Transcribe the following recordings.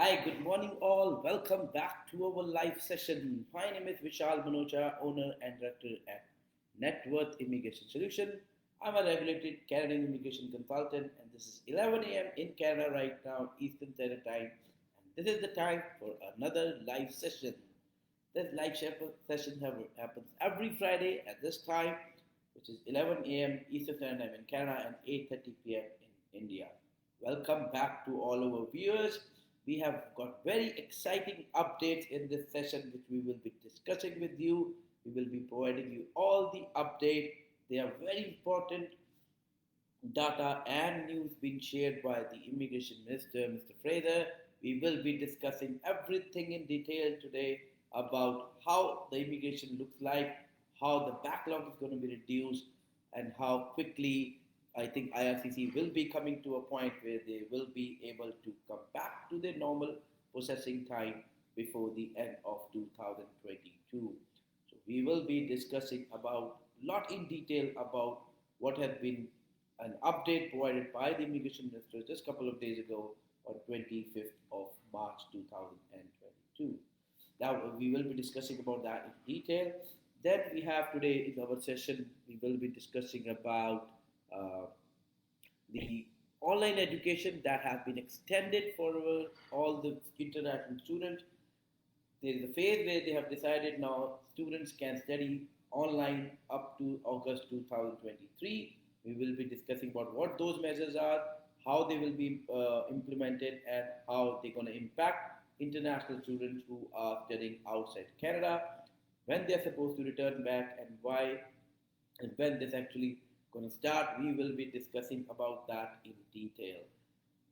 Hi, good morning, all. Welcome back to our live session. My name is Vishal Manocha, owner and director at Net Worth Immigration Solution. I'm a regulated Canadian immigration consultant, and this is 11 a.m. in Canada right now, Eastern Standard Time. And this is the time for another live session. This session happens every Friday at this time, which is 11 a.m. Eastern Standard Time in Canada and 8:30 p.m. in India. Welcome back to all our viewers. We have got very exciting updates in this session, which we will be discussing with you. We will be providing you all the update. They are very important data and news being shared by the Immigration Minister, Mr. Fraser. We will be discussing everything in detail today about how the immigration looks like, how the backlog is going to be reduced, and how quickly I think IRCC will be coming to a point where they will be able to come back to their normal processing time before the end of 2022. So we will be discussing about lot in detail about what has been an update provided by the Immigration Minister just a couple of days ago on 25th of March 2022. Now we will be discussing about that in detail. Then we have today in our session, we will be discussing about uh, the online education that has been extended for all the international students. There is a phase where they have decided now students can study online up to August 2023. We will be discussing about what those measures are, how they will be implemented, and how they're going to impact international students who are studying outside Canada, when they're supposed to return back, and why and when this actually going to start. We will be discussing about that in detail.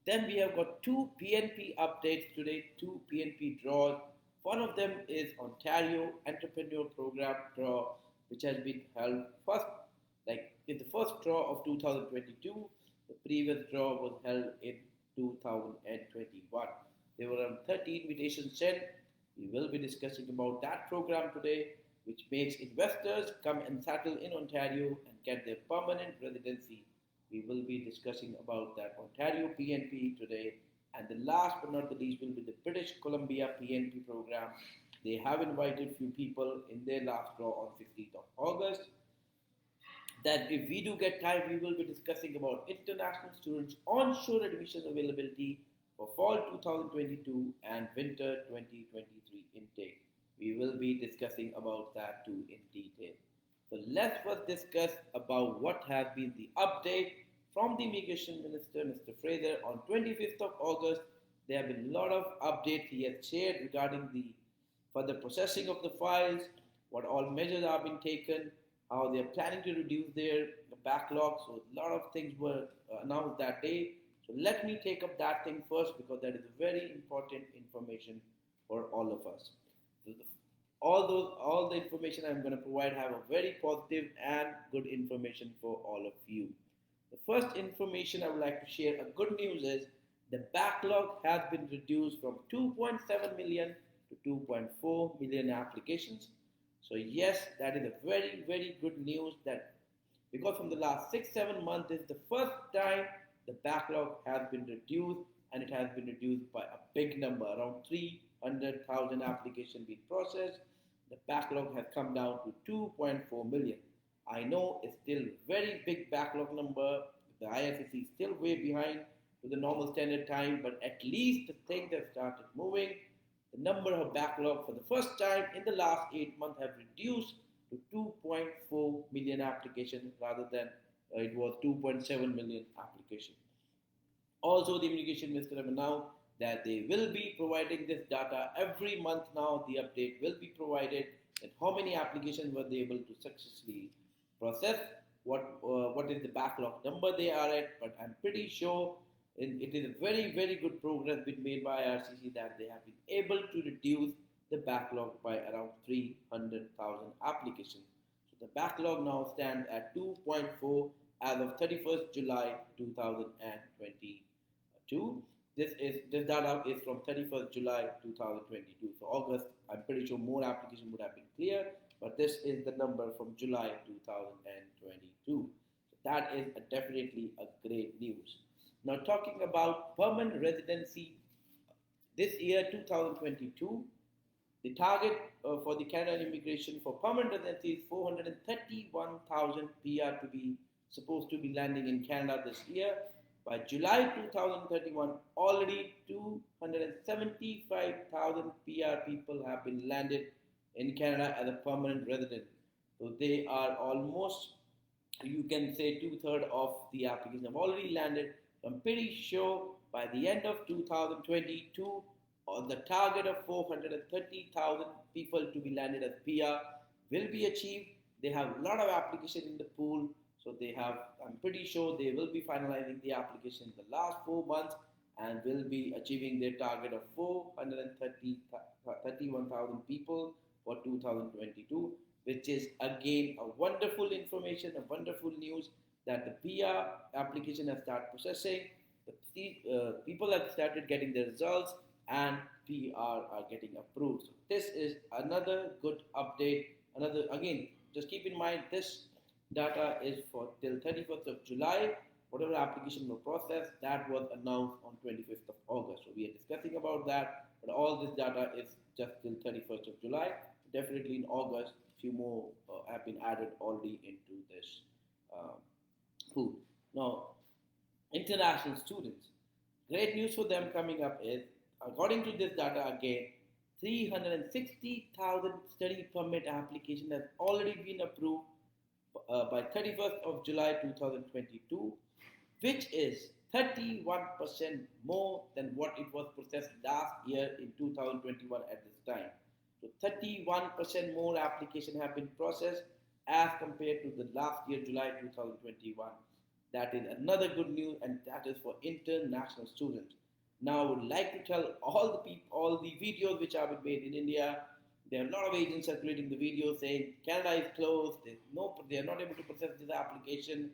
Then we have got two PNP updates today, two PNP draws. One of them is Ontario Entrepreneur Program draw, which has been held first, like in the first draw of 2022. The previous draw was held in 2021. There were around 30 invitations sent. We will be discussing about that program today, which makes investors come and settle in Ontario and get their permanent residency. We will be discussing about that Ontario PNP today. And the last but not the least will be the British Columbia PNP program. They have invited few people in their last draw on 16th of August. That if we do get time, we will be discussing about international students' onshore admissions availability for fall 2022 and winter 2023 intake. We will be discussing about that too in detail. So let's first discuss about what has been the update from the Immigration Minister, Mr. Fraser, on 25th of August. There have been a lot of updates he has shared regarding the further processing of the files, what all measures are being taken, how they are planning to reduce their backlog. So a lot of things were announced that day. So let me take up that thing first because that is very important information for all of us. So all the information I'm going to provide have a very positive and good information for all of you. The first information I would like to share, a good news is the backlog has been reduced from 2.7 million to 2.4 million applications. So yes, that is a very good news that because from the last 6-7 months, this is the first time the backlog has been reduced, and it has been reduced by a big number, around 300,000 applications being processed. The backlog has come down to 2.4 million. I know it's still very big backlog number. The IRCC is still way behind to the normal standard time, but at least the things have started moving. The number of backlog for the first time in the last 8 months have reduced to 2.4 million applications rather than it was 2.7 million applications. Also, the Immigration Minister have announced that they will be providing this data every month now. The update will be provided that how many applications were they able to successfully process, what is the backlog number they are at, but I'm pretty sure it is a very good progress being made by IRCC that they have been able to reduce the backlog by around 300,000 applications. So the backlog now stands at 2.4 as of 31st July 2022. This data is from 31st July 2022. So August, I'm pretty sure more applications would have been clear, but this is the number from July 2022. So that is definitely a great news. Now talking about permanent residency, this year, 2022, the target for the Canada immigration for permanent residency is 431,000 PR to be supposed to be landing in Canada this year. By July 2031, already 275,000 PR people have been landed in Canada as a permanent resident. So they are almost, you can say, two-thirds of the applications have already landed. I'm pretty sure by the end of 2022, the target of 430,000 people to be landed as PR will be achieved. They have a lot of application in the pool, so I'm pretty sure they will be finalizing the application in the last 4 months and will be achieving their target of 431,000 people for 2022, which is again a wonderful information, a wonderful news that the PR application has started processing. The people have started getting the results and PR are getting approved. So this is another good update. Again, just keep in mind this data is for till 31st of July. Whatever application was processed, that was announced on 25th of August. So we are discussing about that, but all this data is just till 31st of July. Definitely in August, few more have been added already into this pool. Now, international students. Great news for them coming up is, according to this data again, 360,000 study permit applications have already been approved by 31st of July 2022, which is 31% more than what it was processed last year in 2021 at this time. So 31% more applications have been processed as compared to the last year, July 2021. That is another good news, and that is for international students. Now, I would like to tell all the videos which have been made in India. There are a lot of agents circulating the videos saying Canada is closed. They are not able to process this application.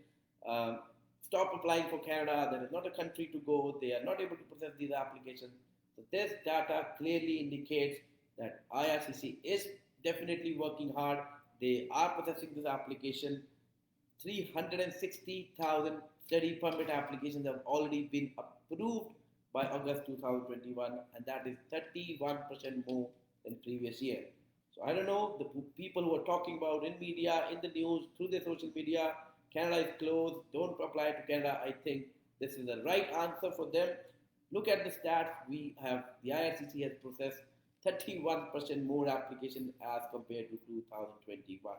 Stop applying for Canada. There is not a country to go. They are not able to process these applications. So this data clearly indicates that IRCC is definitely working hard. They are processing this application. 360,000 study permit applications have already been approved by August 2021, and that is 31% more than previous year. So I don't know, the people who are talking about in media, in the news, through their social media, Canada is closed, don't apply to Canada. I think this is the right answer for them. Look at the stats. The IRCC has processed 31% more applications as compared to 2021.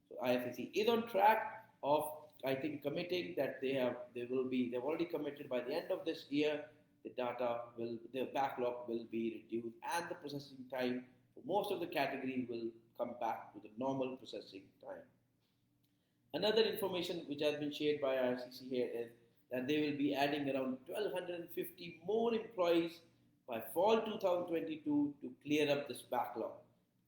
So IRCC is on track of, I think, committing that they've already committed by the end of this year, the backlog will be reduced and the processing time for most of the categories will come back to the normal processing time. Another information which has been shared by IRCC here is that they will be adding around 1,250 more employees by fall 2022 to clear up this backlog.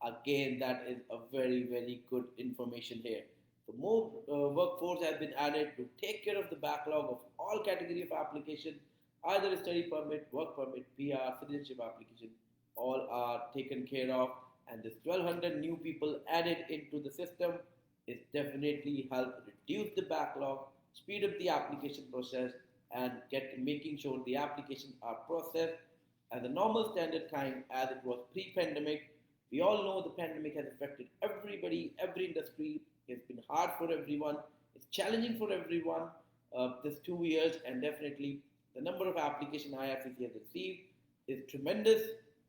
Again, that is a very, very good information here. So more workforce has been added to take care of the backlog of all categories of application, either a study permit, work permit, PR, citizenship application, all are taken care of. And this 1,200 new people added into the system is definitely help reduce the backlog, speed up the application process, and making sure the applications are processed at the normal standard time as it was pre-pandemic. We all know the pandemic has affected everybody, every industry. It's been hard for everyone. It's challenging for everyone this 2 years, and definitely the number of applications IRCC has received is tremendous.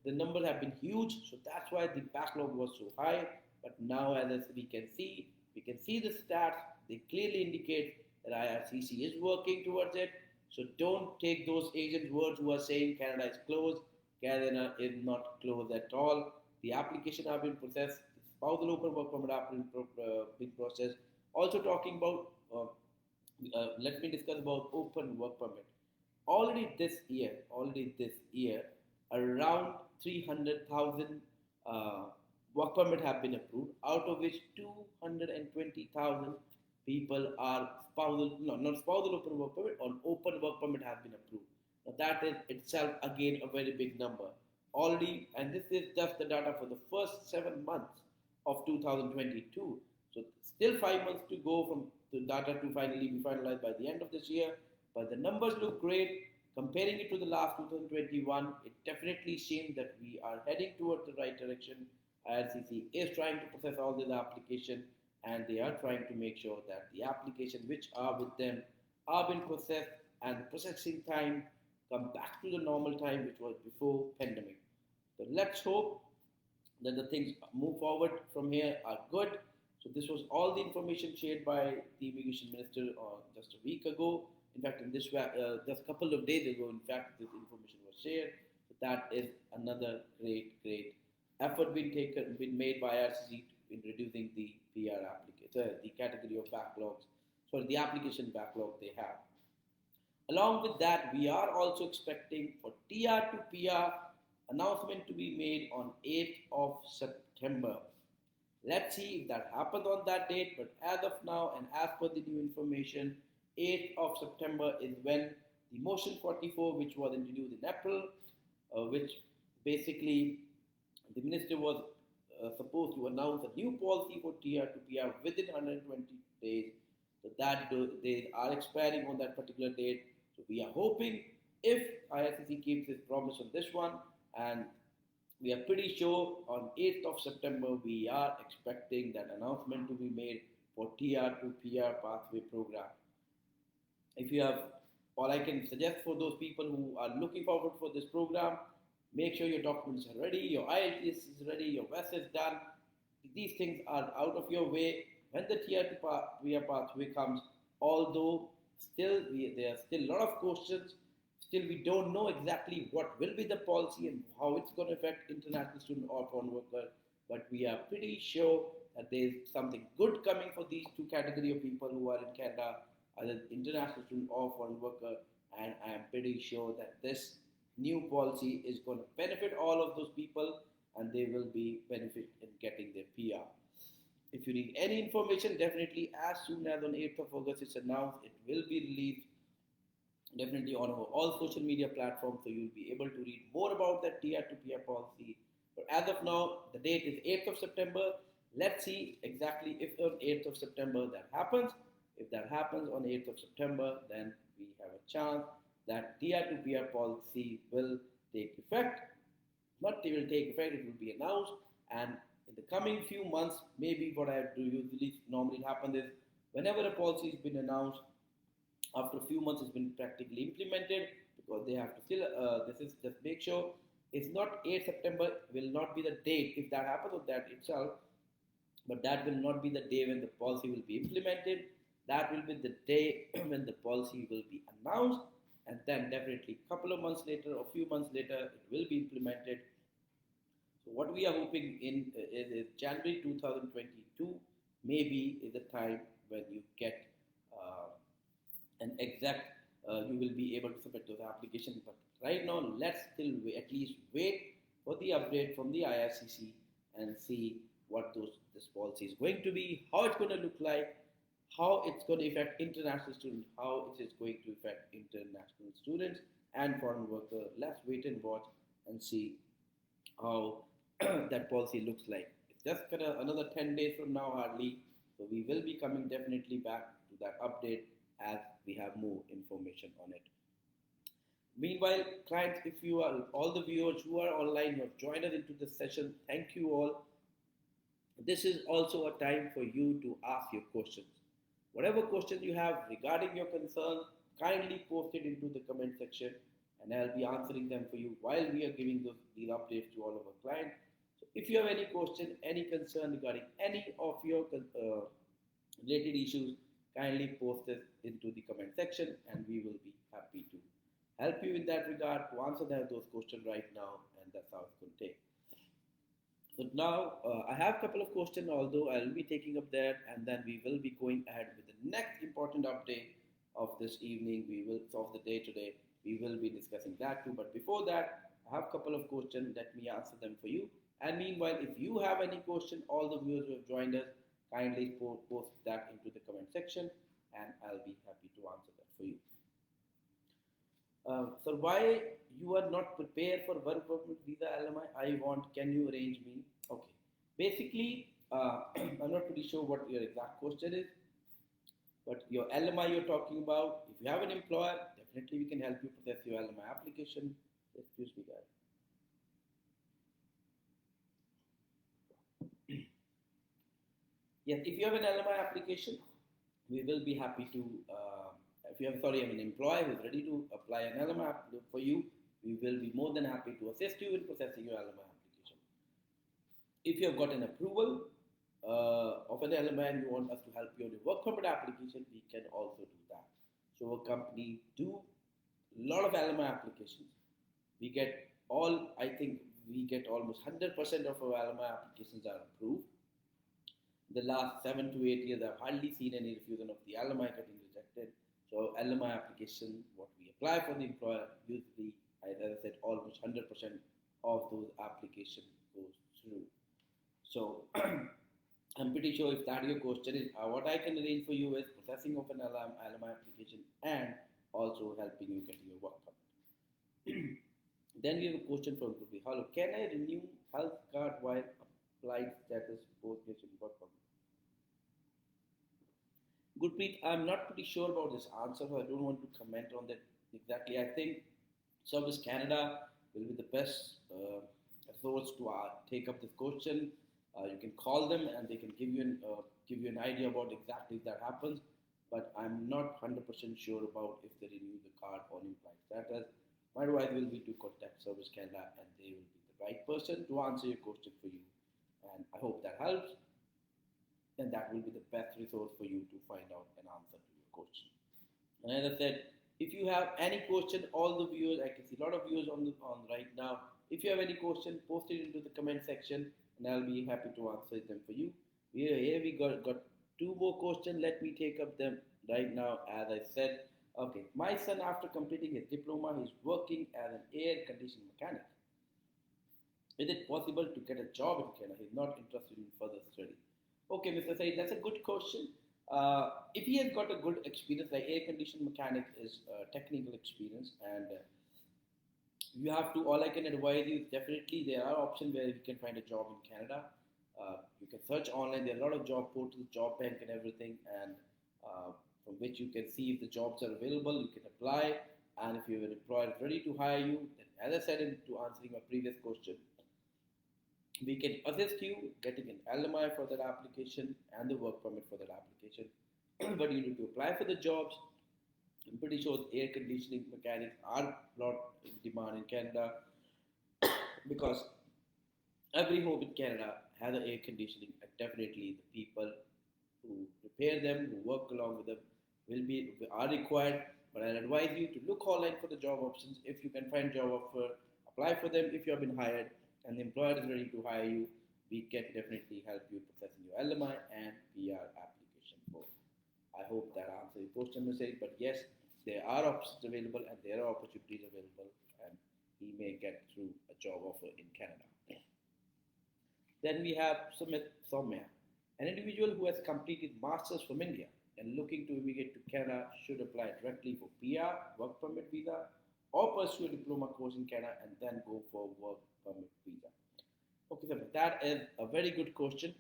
The numbers have been huge, so that's why the backlog was so high. But now, as we can see the stats. They clearly indicate that IRCC is working towards it. So don't take those agents' words who are saying Canada is closed. Canada is not closed at all. The application have been processed. Spousal open work permit have been processed. Also talking about, let me discuss about open work permit. Already this year, around 300,000 work permit have been approved, out of which 220,000 people are not spousal open work permit, or open work permit has been approved. Now that is itself again a very big number. Already, and this is just the data for the first 7 months of 2022. So still 5 months to go from the data to finally be finalized by the end of this year. But the numbers look great. Comparing it to the last 2021, it definitely seems that we are heading towards the right direction. IRCC is trying to process all the application, and they are trying to make sure that the application which are with them are being processed, and the processing time come back to the normal time which was before pandemic. So let's hope that the things move forward from here are good. So this was all the information shared by the immigration minister just a week ago. In fact, in this just a couple of days ago, in fact, this information was shared. So that is another great effort been made by IRCC in reducing the PR application, the category of backlogs, sorry, the application backlog they have. Along with that, we are also expecting for TR to PR announcement to be made on 8th of September. Let's see if that happens on that date, but as of now and as per the new information, 8th of September is when the motion 44, which was introduced in April, which basically the minister was supposed to announce a new policy for TR to PR within 120 days. So that they are expiring on that particular date. So we are hoping if IRCC keeps its promise on this one, and we are pretty sure on 8th of September we are expecting that announcement to be made for TR to PR pathway program. If you have, all I can suggest for those people who are looking forward for this program, make sure your documents are ready, your IELTS is ready, your Vista is done. These things are out of your way when the TR to PR pathway comes. Although still there are still a lot of questions. Still, we don't know exactly what will be the policy and how it's going to affect international student or foreign worker. But we are pretty sure that there is something good coming for these two category of people who are in Canada, either international student or foreign worker. And I am pretty sure that this new policy is going to benefit all of those people, and they will be benefit in getting their PR. If you need any information, definitely as soon as on 8th of August it's announced, it will be released definitely on our all social media platforms, so you'll be able to read more about that TR to PR policy. But as of now, the date is 8th of September. Let's see exactly if on 8th of September that happens. If that happens on 8th of September, then we have a chance that TR to PR policy will take effect. Not it will take effect, it will be announced, and in the coming few months, maybe what I do usually normally happens is whenever a policy has been announced, after a few months it's been practically implemented, because they have to still this is just make sure it's not 8 September will not be the date if that happens on that itself, but that will not be the day when the policy will be implemented. That will be the day when the policy will be announced, and then definitely a couple of months later or few months later it will be implemented. So what we are hoping in is January 2022 maybe is the time when you get an exact, you will be able to submit those applications. But right now, let's still at least wait for the update from the IRCC and see what this policy is going to be, how it's going to look like, how it's going to affect international students, how it is going to affect international students and foreign workers. Let's wait and watch and see how that policy looks like. It's just another 10 days from now hardly, so we will be coming definitely back to that update as we have more information on it. Meanwhile, clients, if you are all the viewers who are online, who have joined us into this session, thank you all. This is also a time for you to ask your questions. Whatever questions you have regarding your concerns, kindly post it into the comment section, and I'll be answering them for you while we are giving these updates to all of our clients. So if you have any question, any concern regarding any of your related issues, kindly post it into the comment section, and we will be happy to help you in that regard to answer those questions right now, and that's how it's going to take. So now I have a couple of questions, although I'll be taking up there, and then we will be going ahead with the next important update of this evening. We will solve the day today. We will be discussing that too. But before that, I have a couple of questions. Let me answer them for you. And meanwhile, if you have any question, all the viewers who have joined us, kindly post that into the comment section, and I'll be happy to answer that for you. So why you are not prepared for work permit visa LMI? Can you arrange me? Okay. Basically, I'm not pretty sure what your exact question is, but your LMI you're talking about, if you have an employer, definitely we can help you process your LMI application. Excuse me, guys. Yes, if you have an LMI application, we will be happy to, if you have, sorry, an employer who is ready to apply an LMI for you, we will be more than happy to assist you in processing your LMI application. If you have got an approval of an LMI and you want us to help you on your work permit application, we can also do that. So our company do a lot of LMI applications. We get I think we get almost 100% of our LMI applications are approved. The last 7 to 8 years, I've hardly seen any refusal of the LMI getting rejected. So LMI application, what we apply for the employer, usually, as I said, almost 100% of those applications goes through. So I'm pretty sure if that your question is, what I can arrange for you is processing of an LMI application and also helping you get your work permit. Then we have a question from Gurpreet. Hello, can I renew health card while applied status post graduation work permit? Gurpreet, I'm not pretty sure about this answer, so I don't want to comment on that exactly. I think Service Canada will be the best resource to take up this question. You can call them and they can give you an idea about exactly if that happens. But I'm not 100% sure about if they renew the card on implied status. My advice will be to contact Service Canada and they will be the right person to answer your question for you. And I hope that helps. And that will be the best resource for you to find out an answer to your question. And as I said, if you have any question, all the viewers, I can see a lot of viewers on right now. If you have any question, post it into the comment section and I'll be happy to answer them for you. Here we got 2 more questions. Let me take up them right now. As I said, okay, my son, after completing his diploma, is working as an air conditioning mechanic. Is it possible to get a job in Canada? He's not interested in further study. Okay, Mr. Said, that's a good question. If he has got a good experience, like air conditioning mechanic is technical experience, and you have to, all I can advise you is definitely there are options where you can find a job in Canada. You can search online, there are a lot of job portals, job bank and everything, and from which you can see if the jobs are available, you can apply, and if you have an employer ready to hire you, then as I said to answering my previous question, we can assist you getting an LMI for that application and the work permit for that application. But you need to apply for the jobs. I'm pretty sure air conditioning mechanics are a lot in demand in Canada because every home in Canada has an air conditioning, and definitely the people who repair them, who work along with them, are required. But I advise you to look online for the job options. If you can find job offer, apply for them. If you have been hired and the employer is ready to hire you, we can definitely help you processing your LMI and PR application both. I hope that answers your question, message. But yes, there are options available and there are opportunities available, and he may get through a job offer in Canada. Then we have Sumit Soumya, an individual who has completed masters from India and looking to immigrate to Canada should apply directly for PR, work permit visa, or pursue a diploma course in Canada and then go for work permit visa. Okay, so that is a very good question.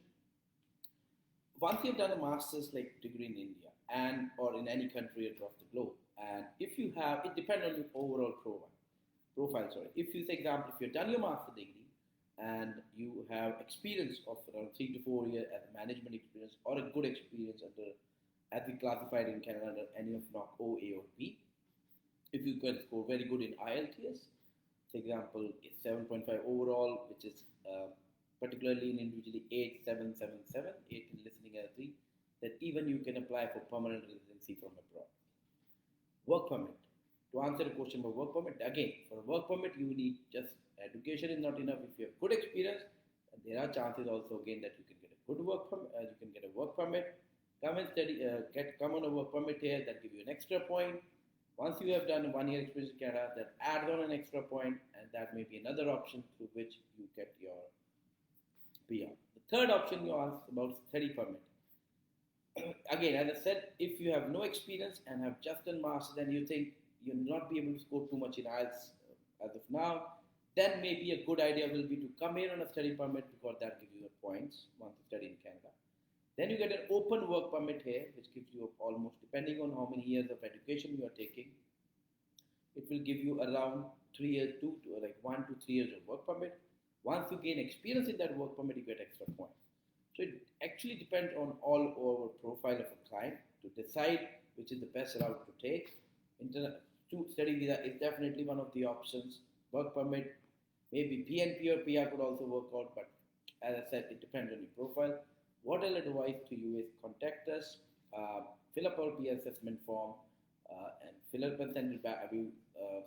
Once you've done a master's like degree in India and or in any country across the globe, and if you have, it depends on your overall profile. If you, for example, if you've done your master's degree and you have experience of around 3 to 4 years as management experience or a good experience under, as we classified in Canada under any of NOC O, A or B, if you can score very good in IELTS, for example, it's 7.5 overall, which is particularly in individually 8777, 8 in listening and 3, that even you can apply for permanent residency from abroad. Work permit. To answer the question about work permit, again, for a work permit, you need just education is not enough. If you have good experience, and there are chances also again that you can get a good work permit, you can get a work permit. Come and study, come on a work permit here that give you an extra point. Once you have done 1 year experience in Canada, that adds on an extra point, and that may be another option through which you get your PR. The third option you asked about study permit. Again, as I said, if you have no experience and have just done master's and you think you'll not be able to score too much in IELTS as of now, then maybe a good idea will be to come here on a study permit because that gives you points once you study in Canada. Then you get an open work permit here, which gives you almost, depending on how many years of education you are taking, it will give you around 3 years, like 1 to 3 years of work permit. Once you gain experience in that work permit, you get extra points. So it actually depends on all over profile of a client to decide which is the best route to take. Study visa is definitely one of the options. Work permit, maybe PNP or PR could also work out, but as I said, it depends on your profile. What I'll advise to you is contact us, fill up our peer assessment form, and fill up and send it back.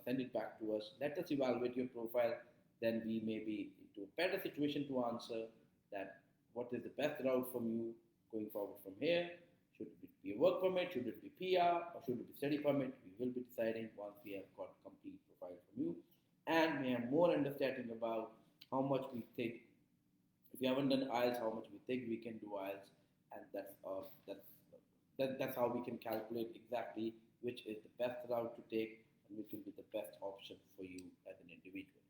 Send it back to us. Let us evaluate your profile. Then we may be into a better situation to answer that what is the best route from you going forward from here. Should it be a work permit? Should it be PR? Or should it be study permit? We will be deciding once we have got complete profile from you, and we have more understanding about how much we think. If you haven't done IELTS, how much we think we can do IELTS, and that's how we can calculate exactly which is the best route to take and which will be the best option for you as an individual.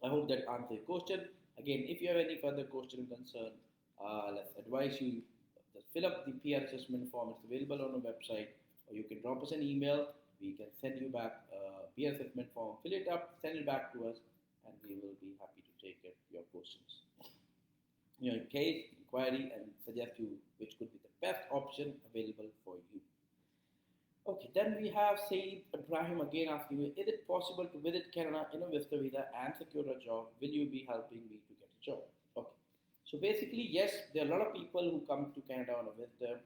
I hope that answers your question. Again, if you have any further question or concern, let's advise you just fill up the PR assessment form. It's available on our website, or you can drop us an email. We can send you back a PR assessment form. Fill it up, send it back to us, and we will be happy to take your questions. Your case, inquiry, and suggest you which could be the best option available for you. Okay, then we have Saeed Ibrahim again asking you, is it possible to visit Canada in a Vista visa and secure a job? Will you be helping me to get a job? Okay, so basically, yes, there are a lot of people who come to Canada on a Vista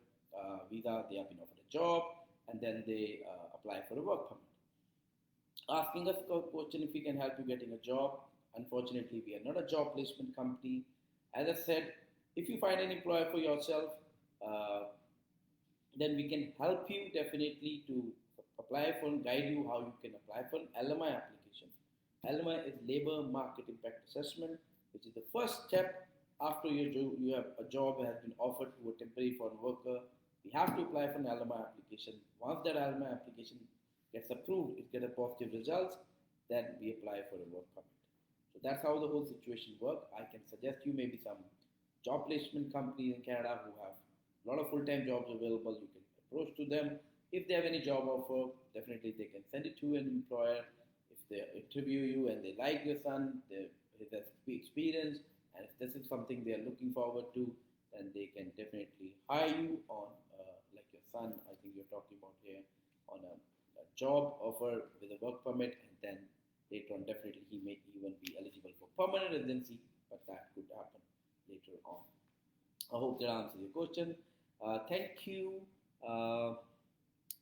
visa, they have been offered a job, and then they apply for a work permit. Asking us a question if we can help you getting a job. Unfortunately, we are not a job placement company. As I said, if you find an employer for yourself, then we can help you definitely to apply for and guide you how you can apply for an LMI application. LMI is Labor Market Impact Assessment, which is the first step after you have a job has been offered to a temporary foreign worker. We have to apply for an LMI application. Once that LMI application gets approved, it gets a positive results, then we apply for a work permit. So that's how the whole situation works. I can suggest you maybe some job placement companies in Canada who have a lot of full-time jobs available. You can approach to them. If they have any job offer, definitely they can send it to an employer. If they interview you and they like your son, his experience, and if this is something they are looking forward to, then they can definitely hire you on, like your son, I think you're talking about here, on a job offer with a work permit, and then later on definitely he may even be eligible for permanent residency, but that could happen later on. I hope that answers your question. Thank you.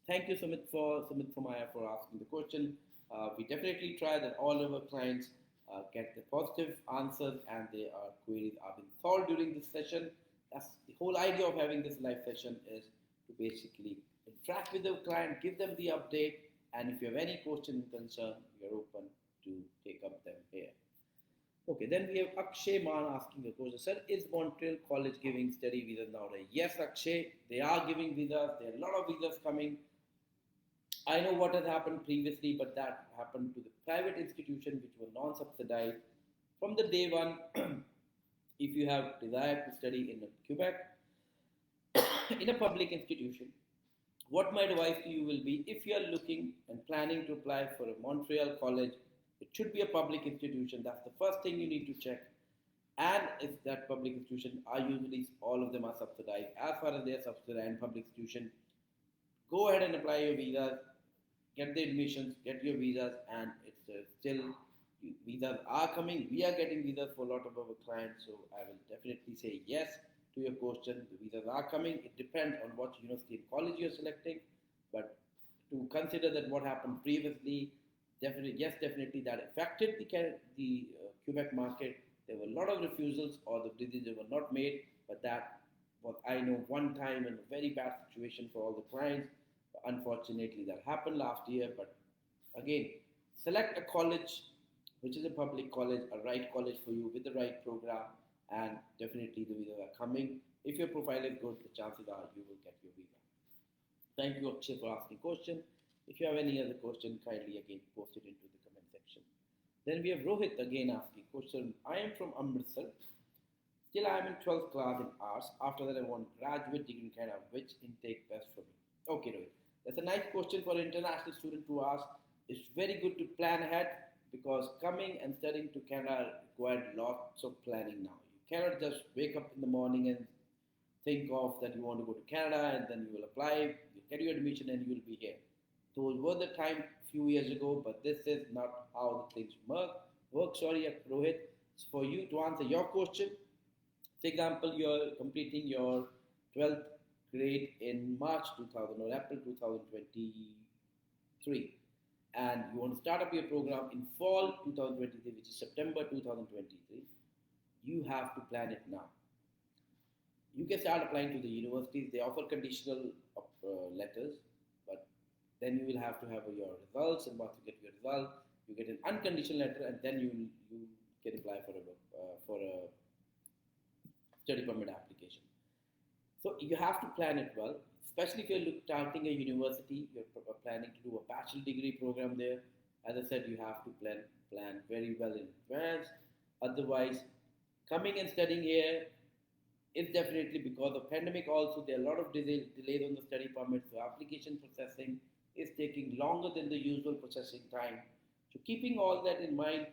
Thank you, Sumit Somaya, for asking the question. We definitely try that all of our clients get the positive answers and their queries are being solved during this session. That's the whole idea of having this live session, is to basically interact with the client, give them the update, and if you have any question and concern, we are open to take up them here. Okay, then we have Akshay Man asking a question. Sir, is Montreal College giving study visas nowadays? Yes, Akshay, they are giving visas. There are a lot of visas coming. I know what has happened previously, but that happened to the private institution which were non-subsidized. From the day one, if you have desire to study in Quebec, in a public institution, what my advice to you will be, if you are looking and planning to apply for a Montreal college, it should be a public institution. That's the first thing you need to check. And if that public institution are usually, all of them are subsidized. As far as they are subsidized in public institution, go ahead and apply your visas, get the admissions, get your visas, and it's still, visas are coming. We are getting visas for a lot of our clients, so I will definitely say yes to your question. The visas are coming. It depends on what university and college you're selecting, but to consider that what happened previously, definitely that affected the Quebec market. There were a lot of refusals or the decisions were not made, but that was, I know, one time and a very bad situation for all the clients. Unfortunately, that happened last year, but again, select a college which is a public college, a right college for you with the right program, and definitely the visas are coming. If your profile is good, the chances are you will get your visa. Thank you, Akshay, for asking question. If you have any other question, kindly again post it into the comment section. Then we have Rohit again asking question. I am from Amritsar. Still, I am in 12th class in arts. After that, I want graduate degree in Canada. Which intake best for me? Okay, Rohit. That's a nice question for an international student to ask. it's very good to plan ahead because coming and studying to Canada required lots of planning now. You cannot just wake up in the morning and think of that you want to go to Canada and then you will apply, you get your admission and you will be here. Those were the time few years ago, but this is not how the things work. Sorry, Rohit. So for you to answer your question, for example, you're completing your 12th grade in March 2000 or April 2023 and you want to start up your program in fall 2023, which is September 2023, you have to plan it now. You can start applying to the universities. They offer conditional letters, but then you will have to have your results, and once you get your result, you get an unconditional letter, and then you can apply for a study permit application. So you have to plan it well, especially if you're starting a university, you're planning to do a bachelor degree program there. As I said, you have to plan very well in advance. Otherwise, coming and studying here is definitely because of pandemic. Also, there are a lot of delays on the study permit, so application processing is taking longer than the usual processing time. So keeping all that in mind,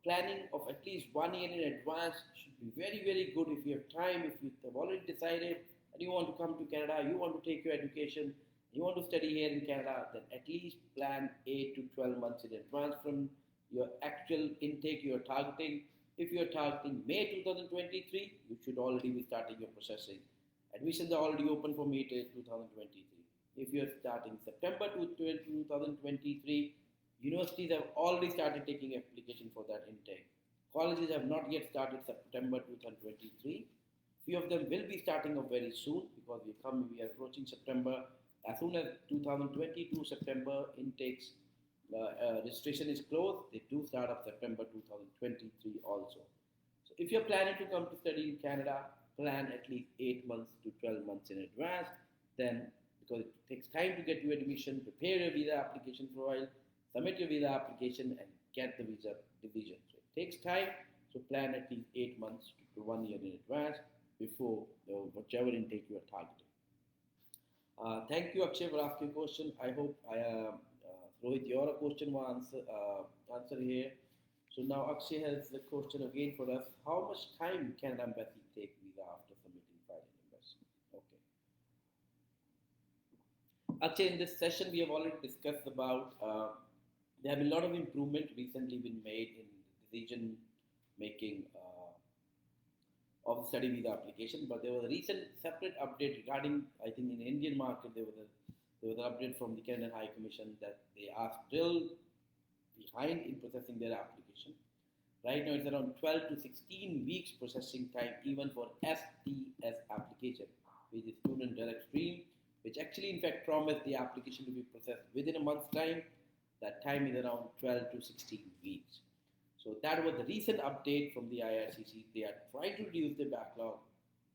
planning of at least 1 year in advance should be very, very good if you have time, if you have already decided and you want to come to Canada, you want to take your education, you want to study here in Canada, then at least plan 8 to 12 months in advance from your actual intake you're targeting. If you're targeting May 2023, you should already be starting your processing. Admissions are already open for May 2023. If you're starting September 2023, universities have already started taking application for that intake. Colleges have not yet started September 2023. Few of them will be starting up very soon because we are approaching September. As soon as 2022 September intakes registration is closed, they do start up September 2023 also. So if you're planning to come to study in Canada, plan at least 8 months to 12 months in advance. Then, because it takes time to get your admission, prepare your visa application profile, submit your visa application and get the visa division. So it takes time, so plan at least 8 months to 1 year in advance before whichever intake you are targeting. Thank you, Akshay, for asking a question. I hope Rohit, your question was answered here. So now Akshay has the question again for us. How much time can an embassy take visa after submitting file in embassy? Okay. Akshay, in this session we have already discussed about there have been a lot of improvement recently been made in decision making of the study visa application, but there was a recent separate update regarding, I think in the Indian market, there was an update from the Canadian High Commission that they are still behind in processing their application. Right now it's around 12 to 16 weeks processing time even for STS application, which is Student Direct Stream, which actually in fact promised the application to be processed within a month's time. That time is around 12 to 16 weeks. So that was the recent update from the IRCC. They are trying to reduce the backlog.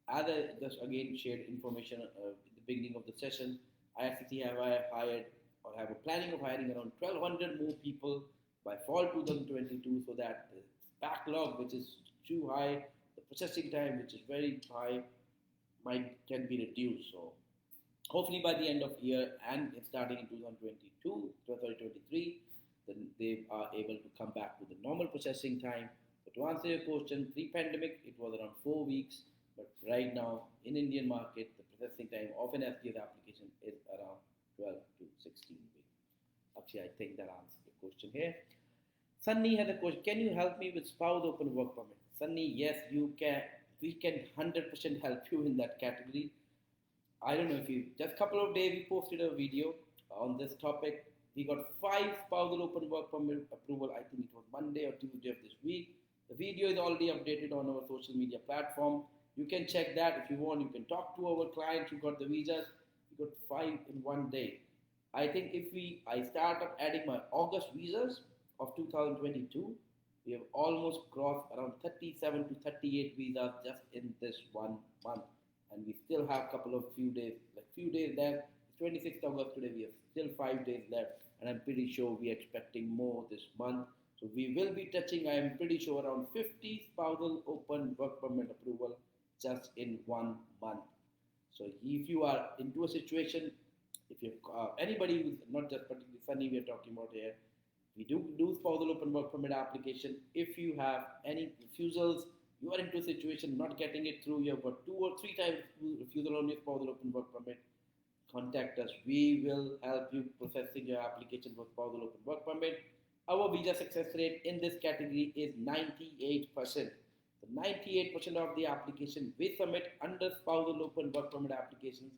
As I just again shared information at the beginning of the session, IRCC have hired or have a planning of hiring around 1,200 more people by fall 2022, so that the backlog, which is too high, the processing time, which is very high, can be reduced. So hopefully by the end of year and starting in 2023, then they are able to come back to the normal processing time. But to answer your question, pre-pandemic it was around 4 weeks, but right now in Indian market the processing time of an STS application is around 12 to 16 weeks. Actually, I think that answers the question here. Sunny has a question. Can you help me with spouse open work permit? Sunny, yes, you can. We can 100% help you in that category. I don't know if you, just a couple of days we posted a video on this topic. We got 5 spousal open work permit approval. I think it was Monday or Tuesday of this week. The video is already updated on our social media platform. You can check that if you want. You can talk to our clients who got the visas. We got 5 in one day. I think if I start up adding my August visas of 2022, we have almost crossed around 37 to 38 visas just in this 1 month. And we still have few days left. It's 26th August today. We have still 5 days left. And I'm pretty sure we're expecting more this month. So we will be touching, I am pretty sure, around 50 spousal open work permit approval just in 1 month. So if you are into a situation If you anybody who's not just particularly Sunny, we are talking about here, we do spousal open work permit application. If you have any refusals, you are into a situation not getting it through, you have got 2 or 3 times refusal on your spousal open work permit, contact us. We will help you processing your application for spousal open work permit. Our visa success rate in this category is 98%. So 98% of the application we submit under spousal open work permit applications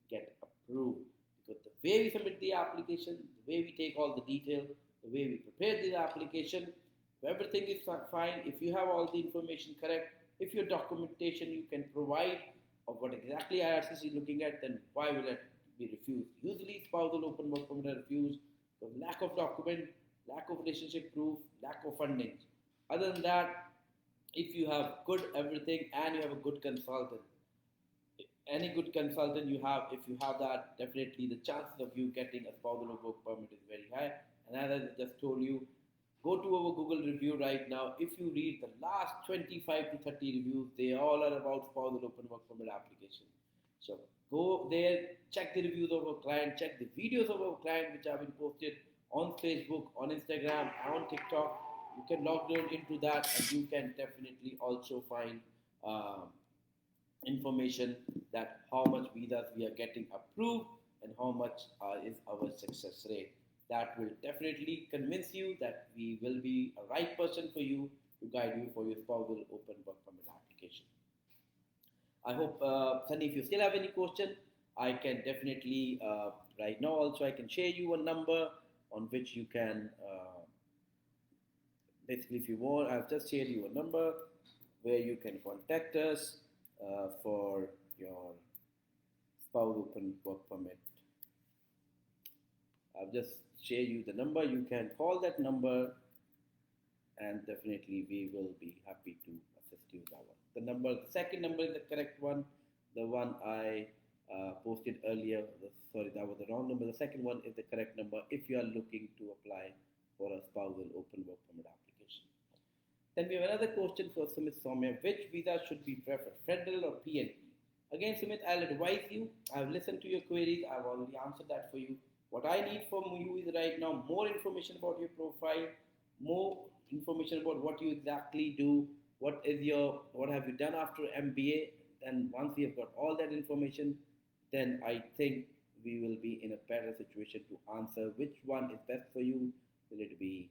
get approved. Because the way we submit the application, the way we take all the details, the way we prepare the application, if everything is fine, if you have all the information correct, if your documentation you can provide of what exactly IRCC is looking at, then why will it be refused? Usually spousal open work permit are refused because lack of document, lack of relationship proof, lack of funding. Other than that, if you have good everything and you have a good consultant, any good consultant you have, if you have that, definitely the chances of you getting a spousal work permit is very high. And as I just told you, go to our Google review right now. If you read the last 25 to 30 reviews, they all are about spousal open work permit application. So go there, check the reviews of our client, check the videos of our client which have been posted on Facebook, on Instagram, on TikTok. You can log into that, and you can definitely also find information that how much visas we are getting approved and how much is our success rate. That will definitely convince you that we will be a right person for you to guide you for your spousal open work permit application. I hope, Sunny, if you still have any question, I can definitely, right now also I can share you a number on which you can, basically if you want, I've just shared you a number where you can contact us for your spouse open work permit. I've just shared you the number. You can call that number, and definitely we will be happy to assist you with that one. The second number is the correct one. The one I posted earlier, sorry, that was the wrong number. The second one is the correct number if you are looking to apply for a spousal open work permit application. Then we have another question for Sumit Soumya. Which visa should be preferred, federal or PNP? Again, Sumit, I'll advise you. I've listened to your queries. I've already answered that for you. What I need from you is right now more information about your profile, more information about what you exactly do, what have you done after MBA. And once we have got all that information, then I think we will be in a better situation to answer which one is best for you. Will it be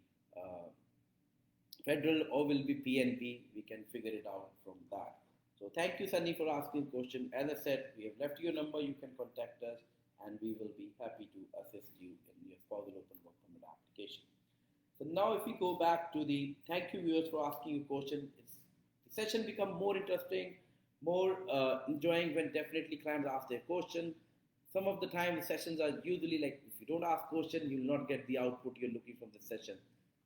federal or will it be PNP? We can figure it out from that. So thank you, Sunny, for asking the question. As I said, we have left your number. You can contact us, and we will be happy to assist you in your spousal open work permit application. So now if we go back to the thank you viewers for asking a question, the session become more interesting, more enjoying when definitely clients ask their question. Some of the time the sessions are usually like if you don't ask question, you will not get the output you're looking from the session.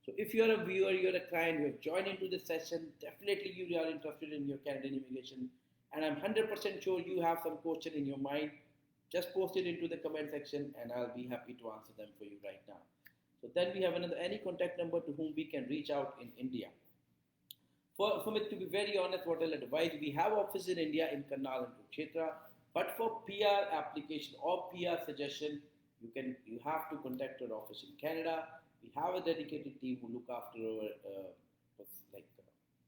So if you're a viewer, you're a client, you have joined into this session, definitely you are interested in your Canadian immigration, and I'm 100% sure you have some question in your mind. Just post it into the comment section and I'll be happy to answer them for you right now. So then we have any contact number to whom we can reach out in India. For me, to be very honest, what I'll advise, we have offices in India in Karnal and Kurukshetra, but for PR application or PR suggestion, you have to contact our office in Canada. We have a dedicated team who look after our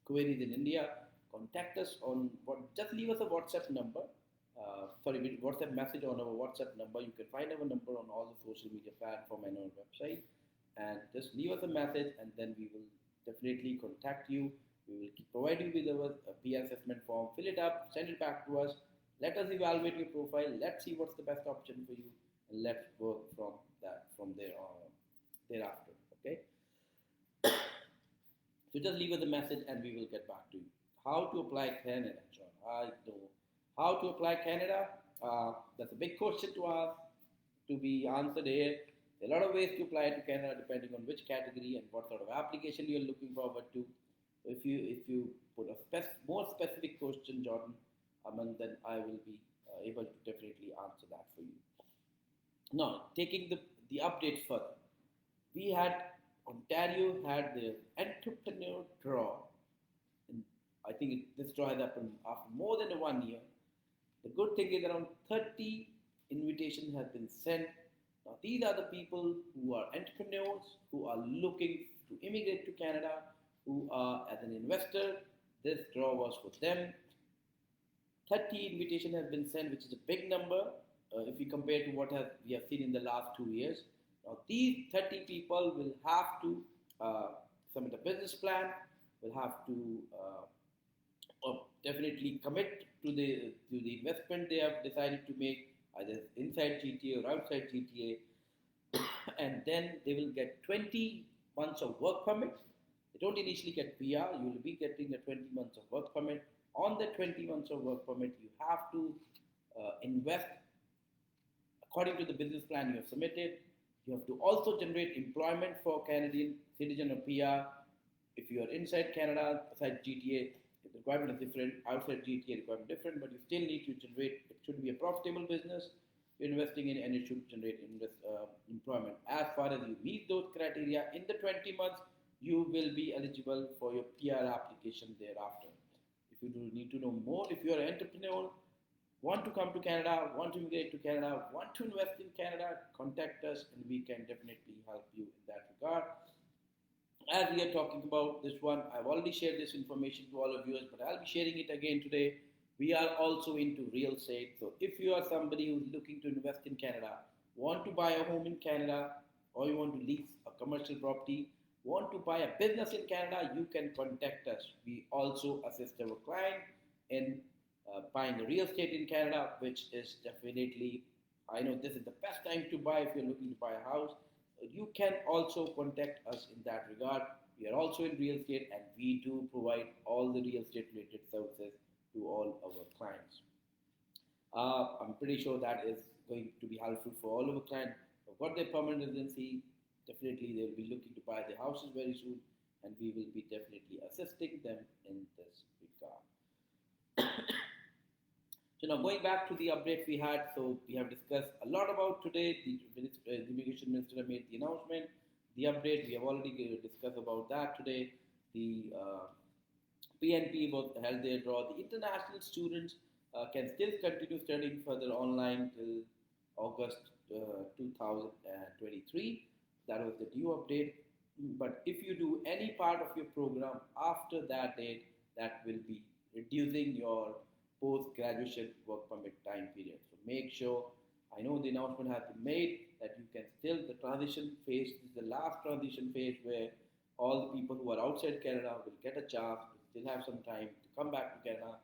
queries in India. Contact us on just leave us a WhatsApp number. WhatsApp message on our WhatsApp number. You can find our number on all the social media platform and our website. And just leave us a message, and then we will definitely contact you. We will provide you with our PR assessment form. Fill it up, send it back to us. Let us evaluate your profile. Let's see what's the best option for you, and let's work from there thereafter. Okay. So just leave us a message, and we will get back to you. How to apply Canada, John? I know. How to apply Canada? That's a big question to ask, to be answered here. There are a lot of ways to apply to Canada depending on which category and what sort of application you're looking forward to. If you put a more specific question, Jordan, then I will be able to definitely answer that for you. Now, taking the update further, Ontario had the Entrepreneur Draw. And I think this draw has happened after more than 1 year. The good thing is around 30 invitation has been sent. Now, these are the people who are entrepreneurs, who are looking to immigrate to Canada, who are as an investor. This draw was for them. 30 invitation has been sent, which is a big number if we compare to what we have seen in the last 2 years. Now, these 30 people will have to submit a business plan, will have to definitely commit to the investment they have decided to make, either inside GTA or outside GTA, and then they will get 20 months of work permit. They don't initially get PR, you will be getting the 20 months of work permit. On the 20 months of work permit, you have to invest according to the business plan you have submitted. You have to also generate employment for Canadian citizen or PR. If you are inside Canada, outside GTA, the requirement is different. Outside GTA, requirement different, but you still need to generate. It should be a profitable business you're investing in, and it should generate employment. As far as you meet those criteria in the 20 months, you will be eligible for your PR application thereafter. If you do need to know more, if you are an entrepreneur, want to come to Canada, want to immigrate to Canada, want to invest in Canada, contact us and we can definitely help you in that regard. As we are talking about this one, I've already shared this information to all of you, but I'll be sharing it again today. We are also into real estate. So if you are somebody who's looking to invest in Canada, want to buy a home in Canada, or you want to lease a commercial property, want to buy a business in Canada, you can contact us. We also assist our client in buying the real estate in Canada, which is definitely, I know this is the best time to buy if you're looking to buy a house. You can also contact us in that regard. We are also in real estate and we do provide all the real estate related services to all our clients. I'm pretty sure that is going to be helpful for all of our clients who've got their permanent residency. Definitely they will be looking to buy their houses very soon, and we will be definitely assisting them in this regard. So now going back to the update we had, so we have discussed a lot about today. The Immigration Minister made the announcement, the update, we have already discussed about that today. The PNP was held their draw. The international students can still continue studying further online till August 2023. That was the new update. But if you do any part of your program after that date, that will be reducing your post-graduation work permit time period. So make sure, I know the announcement has been made that you can still, the transition phase is the last transition phase where all the people who are outside Canada will get a chance to still have some time to come back to Canada,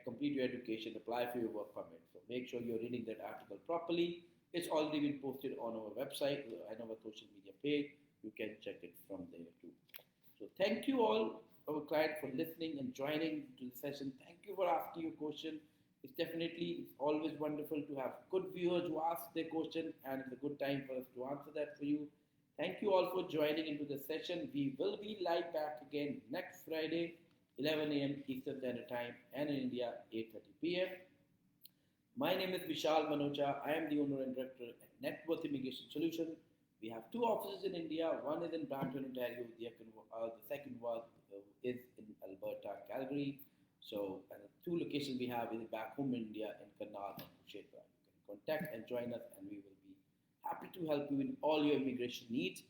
complete your education, apply for your work permit. So make sure you're reading that article properly. It's already been posted on our website and our social media page. You can check it from there too. So thank you all, our client, for listening and joining to the session. Thank you for asking your question. It's always wonderful to have good viewers who ask their question, and it's a good time for us to answer that for you. Thank you all for joining into the session. We will be live back again next Friday, 11 a.m. Eastern Standard Time, and in India, 8:30 p.m. My name is Vishal Manocha. I am the owner and director at Net Worth Immigration Solutions. We have two offices in India. One is in Brampton, Ontario. The second one is in Alberta, Calgary. So, and the two locations we have is back home in India in Karnal and Kurukshetra. You can contact and join us, and we will be happy to help you in all your immigration needs.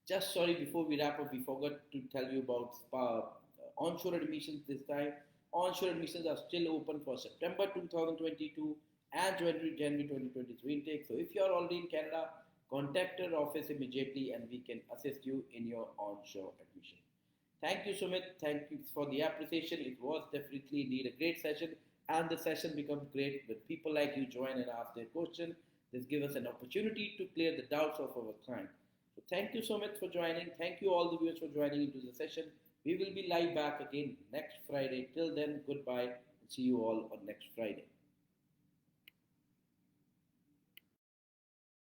Just sorry, before we wrap up, we forgot to tell you about onshore admissions this time. Onshore admissions are still open for September 2022 and January 2023 intake. So if you are already in Canada, contact our office immediately and we can assist you in your onshore admission. Thank you, Sumit. Thank you for the appreciation. It was definitely indeed a great session, and the session becomes great when people like you join and ask their question. This gives us an opportunity to clear the doubts of our client. So thank you so much for joining. Thank you all the viewers for joining into the session. We will be live back again next Friday. Till then, goodbye and see you all on next Friday.